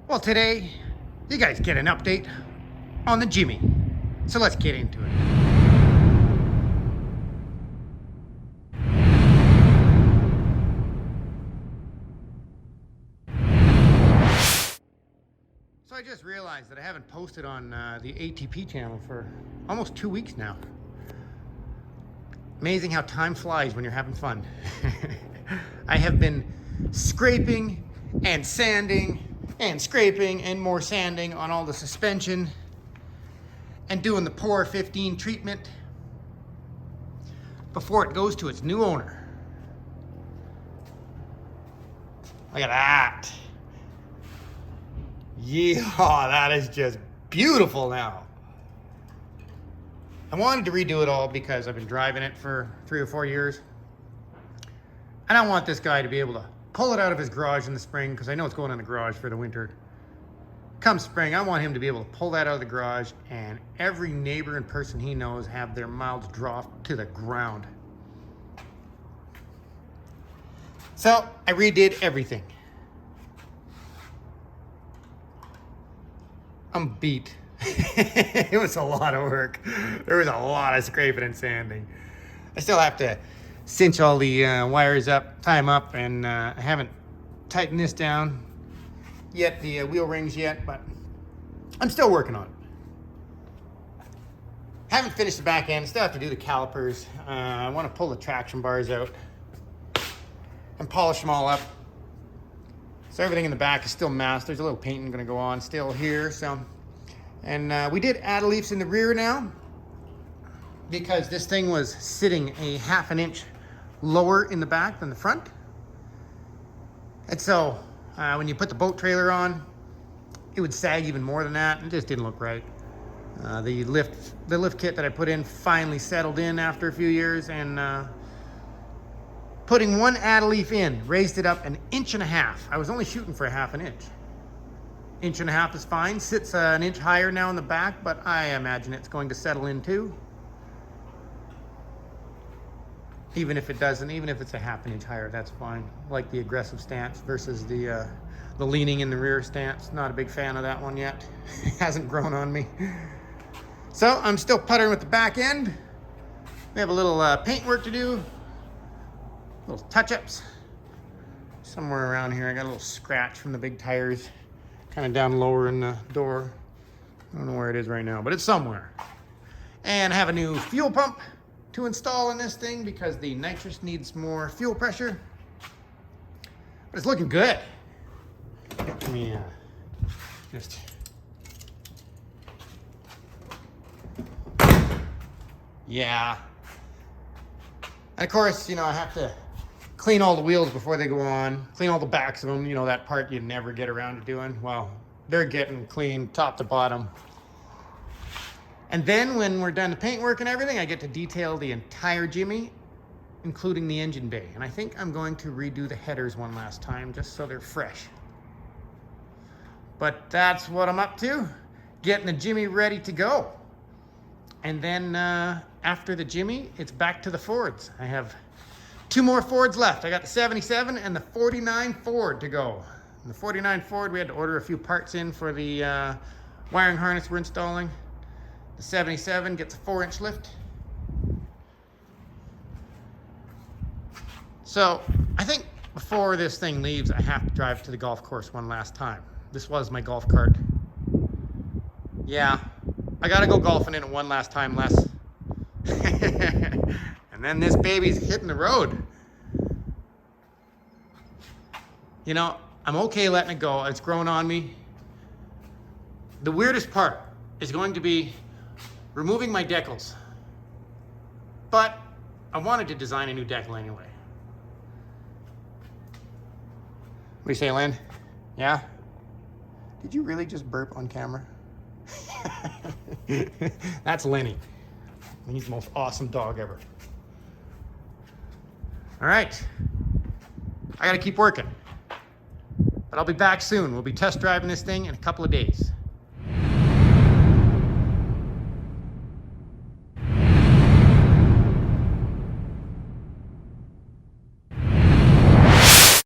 Well, today, you guys get an update on the Jimmy. So let's get into it. So I just realized that I haven't posted on the ATP channel for almost 2 weeks now. Amazing how time flies when you're having fun. I have been scraping and sanding and scraping and more sanding on all the suspension and doing the Pour 15 treatment before it goes to its new owner. Look at that. Yeah, that is just beautiful now. I wanted to redo it all because I've been driving it for 3 or 4 years. And I want this guy to be able to pull it out of his garage in the spring, because I know it's going in the garage for the winter. Come spring, I want him to be able to pull that out of the garage and every neighbor and person he knows have their mouths dropped to the ground. So I redid everything. I'm beat. It was a lot of work. There was a lot of scraping and sanding. I still have to cinch all the wires up, tie them up, and I haven't tightened this down yet, the wheel rings yet, but I'm still working on it. Haven't finished the back end, still have to do the calipers. I want to pull the traction bars out and polish them all up. So everything in the back is still masked. There's a little painting going to go on still here. So, and we did add leaves in the rear now, because this thing was sitting a 1/2 inch lower in the back than the front. And so when you put the boat trailer on, it would sag even more than that. It just didn't look right. The lift kit that I put in finally settled in after a few years, and putting one add leaf in raised it up 1.5 inches. I was only shooting for a 1/2 inch. 1.5 inches is fine. Sits 1 inch higher now in the back, but I imagine it's going to settle in too. Even if it doesn't, even if it's a 1/2 inch higher, that's fine. I like the aggressive stance versus the leaning in the rear stance. Not a big fan of that one yet. It hasn't grown on me. So I'm still puttering with the back end. We have a little paint work to do. Little touch-ups. Somewhere around here I got a little scratch from the big tires. Kind of down lower in the door. I don't know where it is right now, but it's somewhere. And I have a new fuel pump to install in this thing because the nitrous needs more fuel pressure. But it's looking good. Let me just... Yeah. And of course, you know, I have to clean all the wheels before they go on, clean all the backs of them, you know, that part you never get around to doing. Well, they're getting clean top to bottom. And then when we're done the paint work and everything, I get to detail the entire Jimmy, including the engine bay. And I think I'm going to redo the headers one last time, just so they're fresh. But that's what I'm up to, getting the Jimmy ready to go. And then after the Jimmy, it's back to the Fords. I have 2 more Fords left. I got the 77 and the 49 Ford to go. And the 49 Ford, we had to order a few parts in for the wiring harness we're installing. The 77 gets a 4-inch lift. So I think before this thing leaves, I have to drive to the golf course one last time. This was my golf cart. Yeah, I gotta go golfing in it one last time, Les. And then this baby's hitting the road. You know, I'm okay letting it go. It's grown on me. The weirdest part is going to be removing my decals. But I wanted to design a new decal anyway. What do you say, Lynn? Yeah? Did you really just burp on camera? That's Lenny. He's the most awesome dog ever. All right. I gotta keep working. But I'll be back soon. We'll be test driving this thing in a couple of days.